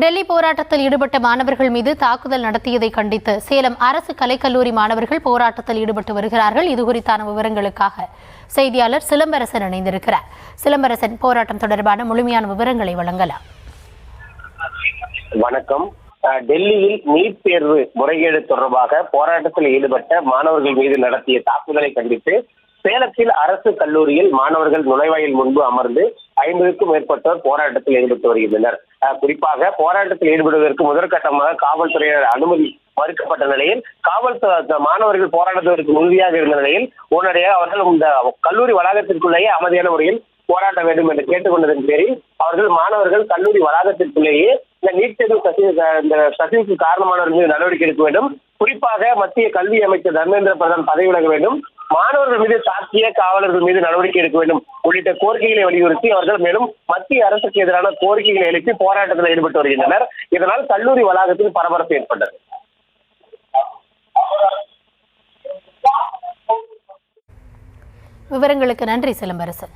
டெல்லி போராட்டத்தில் ஈடுபட்ட மாணவர்கள் மீது தாக்குதல் நடத்தியதை கண்டித்து சேலம் அரசு கலைக்கல்லூரி மாணவர்கள் போராட்டத்தில் ஈடுபட்டு வருகிறார்கள். இது குறித்தான விவரங்களுக்காக செய்தியாளர் சிலம்பரசன் இணைந்திருக்கிறார். சிலம்பரசன், போராட்டம் தொடர்பான முழுமையான விவரங்களை வழங்கலாம். வணக்கம். டெல்லியில் நீட் தேர்வு முறைகேடு தொடர்பாக போராட்டத்தில் ஈடுபட்ட மாணவர்கள் மீது நடத்திய தாக்குதலை கண்டித்து சேலத்தில் அரசு கல்லூரியில் மாணவர்கள் நுழைவாயில் முன்பு அமர்ந்து 50க்கும் மேற்பட்டோர் போராட்டத்தில் ஈடுபட்டு வருகின்றனர். குறிப்பாக போராட்டத்தில் ஈடுபடுவதற்கு முதற்கட்டமாக காவல்துறையினர் அனுமதி மறுக்கப்பட்ட நிலையில் மாணவர்கள் போராட்டத்திற்கு உறுதியாக இருந்த நிலையில் உடனடியாக அவர்கள் இந்த கல்லூரி வளாகத்திற்குள்ளேயே அமைதியான முறையில் போராட்ட வேண்டும் என்று கேட்டுக்கொண்டதன் பேரில் மாணவர்கள் கல்லூரி வளாகத்திற்குள்ளேயே இந்த நீட் தேர்வு கசிவுக்கு காரணமானவர்கள் மீது நடவடிக்கை எடுக்க வேண்டும், குறிப்பாக மத்திய கல்வி அமைச்சர் தர்மேந்திர பிரதான் பதவி விலக வேண்டும், மாணவர்கள் மீது தாக்கிய காவலர்கள் மீது நடவடிக்கை எடுக்க வேண்டும் உள்ளிட்ட கோரிக்கைகளை வலியுறுத்தி அவர்கள் மேலும் மத்திய அரசுக்கு எதிரான கோரிக்கைகளை எழுப்பி போராட்டத்தில் ஈடுபட்டு வருகின்றனர். இதனால் கல்லூரி வளாகத்தில் பரபரப்பு ஏற்பட்டது. விவரங்களுக்கு நன்றி சிலம்பரசன்.